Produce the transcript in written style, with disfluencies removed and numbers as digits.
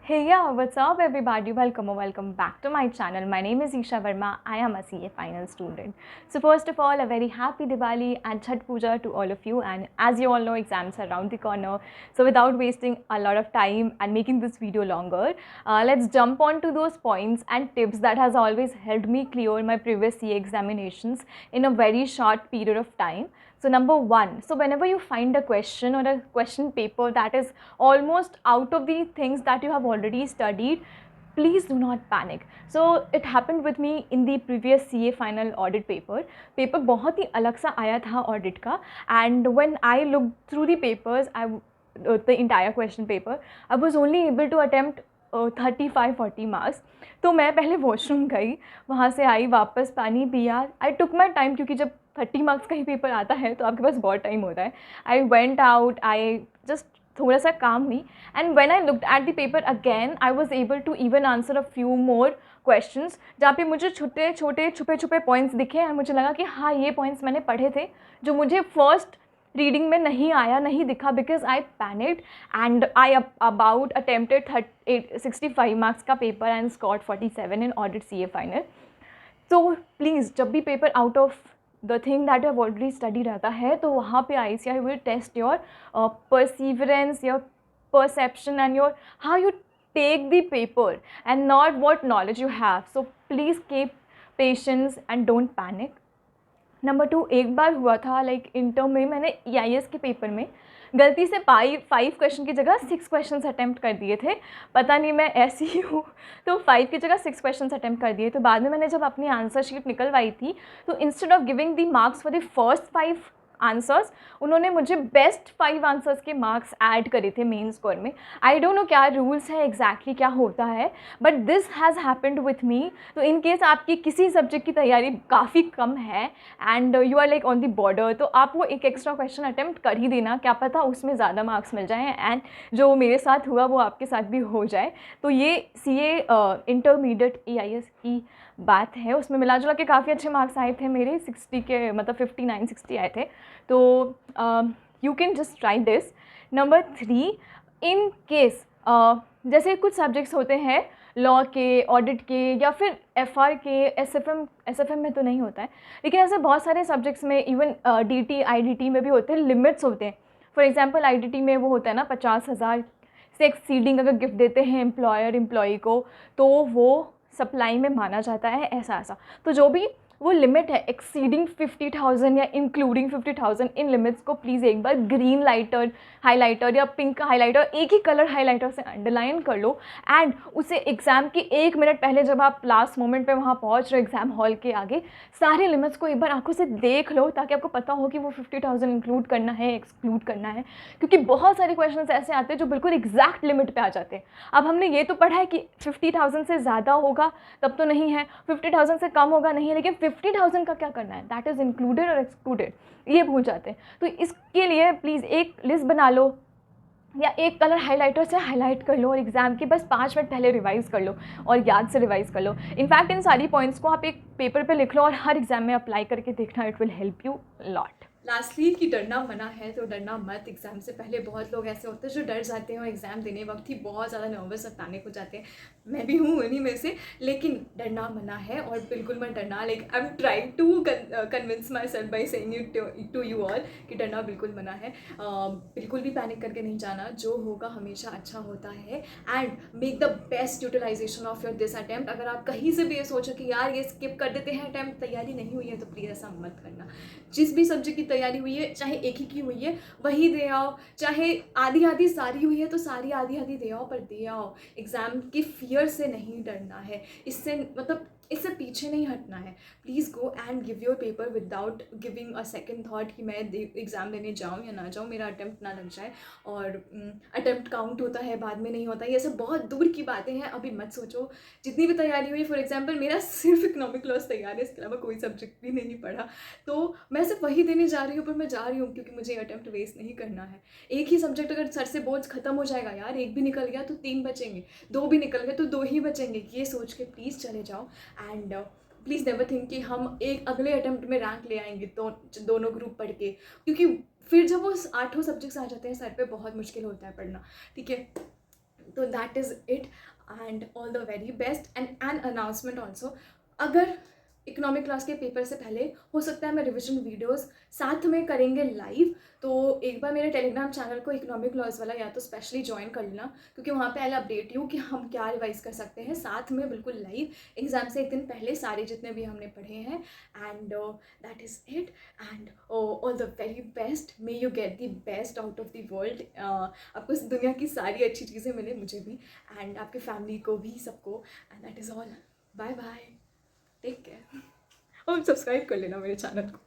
Hey, yeah, what's up, everybody? Welcome or welcome back to my channel. My name is Isha Verma. I am a CA final student. So, first of all, a very happy Diwali and Chhat Puja to all of you. And as you all know, exams are around the corner. So, without wasting a lot of time and making this video longer, let's jump on to those points and tips that has always helped me clear my previous CA examinations in a very short period of time. So number one, so whenever you find a question or a question paper that is almost out of the things that you have already studied, please do not panic. So it happened with me in the previous CA final audit paper. Paper बहुत ही अलग सा आया था audit का, and when I looked through the papers, the entire question paper, I was only able to attempt 35-40 marks. तो मैं पहले washroom गई, वहाँ से आई, वापस पानी पिया. आई टुक माई टाइम, क्योंकि जब 30 मार्क्स का ही पेपर आता है तो आपके पास बहुत टाइम होता है. I went out, I just थोड़ा सा काम हुई, and when I looked at the paper again, I was able to even answer a few more questions जहाँ पे मुझे छोटे छोटे छुपे छुपे पॉइंट्स दिखे, और मुझे लगा कि हाँ, ये पॉइंट्स मैंने पढ़े थे जो मुझे फर्स्ट रीडिंग में नहीं आया, नहीं दिखा, because I panicked and I about attempted 65 marks का paper and scored 47 in audit CA final. तो प्लीज़, जब भी paper out of the thing that you have already study रहता है, तो वहाँ पे ICAI will test your perseverance, your perception, and your how you take the paper, and not what knowledge you have. So please keep patience and don't panic. Number 2, एक बार हुआ था like inter में, मैंने EIS के paper में गलती से 5 question की जगह 6 क्वेश्चन अटैम्प्ट कर दिए थे. पता नहीं, मैं ऐसी ही हूँ. तो 5 की जगह 6 क्वेश्चन अटैम्प्ट कर दिए. तो बाद में मैंने जब अपनी आंसर शीट निकलवाई थी, तो instead of giving the marks for the first 5 answers, उन्होंने मुझे बेस्ट 5 आंसर्स के मार्क्स ऐड करे थे मेन स्कोर में. आई डोंट नो क्या रूल्स है एग्जैक्टली, क्या होता है, but this has happened with me. तो इन केस आपकी किसी सब्जेक्ट की तैयारी काफ़ी कम है and you are like on the border, तो आप वो एक एक्स्ट्रा क्वेश्चन अटैम्प्ट कर ही देना, क्या पता उसमें ज़्यादा मार्क्स मिल जाएँ, एंड जो मेरे साथ हुआ वो आपके साथ भी हो जाए. तो ये CA इंटरमीडिएट EIS की बात है. उसमें मिला जुला के काफ़ी अच्छे मार्क्स आए थे मेरे, 60 के मतलब 59-60 आए थे. तो you can just try this. Number 3, in case जैसे कुछ सब्जेक्ट्स होते हैं लॉ के, ऑडिट के, या फिर FR के, SFM में तो नहीं होता है, लेकिन ऐसे बहुत सारे सब्जेक्ट्स में, इवन DT IDT में भी होते हैं, लिमिट्स होते हैं. फॉर एग्जांपल IDT में वो होता है ना, 50,000 से एक्सीडिंग अगर गिफ्ट देते हैं एम्प्लॉयर एम्प्लॉई को, तो वो सप्लाई में माना जाता है, ऐसा. तो जो भी वो लिमिट है एक्सीडिंग 50,000 या इंक्लूडिंग 50,000, इन लिमिट्स को प्लीज़ एक बार ग्रीन लाइटर हाइलाइटर या पिंक हाइलाइटर, एक ही कलर हाइलाइटर से अंडरलाइन कर लो, एंड उसे एग्ज़ाम की 1 मिनट पहले जब आप लास्ट मोमेंट पे वहाँ पहुँच रहे हो एग्ज़ाम हॉल के आगे, सारे लिमिट्स को एक बार आंखों से देख लो, ताकि आपको पता हो कि वो 50,000 इंक्लूड करना है, एक्सक्लूड करना है. क्योंकि बहुत सारे क्वेश्चन ऐसे आते हैं जो बिल्कुल एग्जैक्ट लिमिट पे आ जाते हैं. अब हमने ये तो पढ़ा है कि 50,000 से ज़्यादा होगा तब तो नहीं है, 50,000 से कम होगा नहीं है, लेकिन 50,000 का क्या करना है, दैट इज़ इंक्लूडेड और एक्सक्लूडेड, ये भूल जाते हैं. तो इसके लिए प्लीज़ एक लिस्ट बना लो, या एक कलर हाइलाइटर से हाईलाइट कर लो, और एग्ज़ाम के बस 5 मिनट पहले रिवाइज़ कर लो और याद से रिवाइज़ कर लो. इनफैक्ट इन सारी पॉइंट्स को आप एक पेपर पे लिख लो और हर एग्ज़ाम में अप्लाई करके देखना, it will help you lot. Lastly कि डरना मना है, तो डरना मत. एग्ज़ाम से पहले बहुत लोग ऐसे होते हैं जो डर जाते हैं और एग्ज़ाम देने वक्त ही बहुत ज़्यादा नर्वस और पैनिक हो जाते हैं. मैं भी हूँ उन्हीं में से. लेकिन डरना मना है, और बिल्कुल मत डरना. Like I am trying to convince myself by saying it to you all कि डरना बिल्कुल मना है. बिल्कुल भी पैनिक करके नहीं जाना, जो होगा हमेशा अच्छा होता है. And make the best utilisation of your this attempt. अगर आप कहीं से भी ये सोचो कि यार ये स्किप कर देते हैं अटैम्प्ट, तैयारी नहीं हुई है, तो प्लीज़ ऐसा मत करना. जिस भी सब्जेक्ट की तैयारी हुई है, चाहे एक ही की हुई है वही दे आओ, चाहे आधी आधी सारी हुई है तो सारी आधी आधी दे आओ, पर दे आओ. एग्ज़ाम की फियर से नहीं डरना है, इससे मतलब इससे पीछे नहीं हटना है. Please go and give your paper without giving a second thought कि मैं एग्ज़ाम देने जाऊँ या ना जाऊँ, मेरा अटैम्प्ट ना लग जाए. और अटैम्प्ट काउंट होता है, बाद में नहीं होता, ये सब बहुत दूर की बातें हैं, अभी मत सोचो. जितनी भी तैयारी हुई, फॉर एग्जाम्पल मेरा सिर्फ इकोनॉमिक लॉस तैयार है, इसके अलावा कोई सब्जेक्ट भी नहीं पढ़ा, तो मैं सिर्फ वही देने जा रही हूँ. पर मैं जा रही हूँ क्योंकि मुझे अटैम्प्ट वेस्ट नहीं करना है. एक ही सब्जेक्ट अगर सर से बोझ खत्म हो जाएगा, यार एक भी निकल गया तो 3 बचेंगे, 2 भी निकल गए तो 2 ही बचेंगे, ये सोच के प्लीज़ चले जाओ. एंड प्लीज़ नेवर थिंक कि हम एक अगले अटैम्प्ट में रैंक ले आएंगे तो दोनों ग्रुप पढ़ के, क्योंकि फिर जब वो 8 सब्जेक्ट्स आ जाते हैं सर पे, बहुत मुश्किल होता है पढ़ना. ठीक है, तो that is it and all the very best and an announcement also, अगर इकोनॉमिक क्लास के पेपर से पहले हो सकता है मैं रिविजन वीडियोस साथ में करेंगे लाइव, तो एक बार मेरे टेलीग्राम चैनल को इकोनॉमिक क्लास वाला या तो स्पेशली ज्वाइन कर लेना, क्योंकि वहाँ पे आई अपडेट यू कि हम क्या रिवाइज कर सकते हैं साथ में बिल्कुल लाइव एग्जाम से एक दिन पहले सारे जितने भी हमने पढ़े हैं। And that is it and all the very best, may you get the best out of the world, आपको इस दुनिया की सारी अच्छी चीज़ें मिले, मुझे भी एंड आपके फैमिली को भी, सबको, and that is all. Bye bye, take care और सब्सक्राइब कर लेना मेरे चैनल को।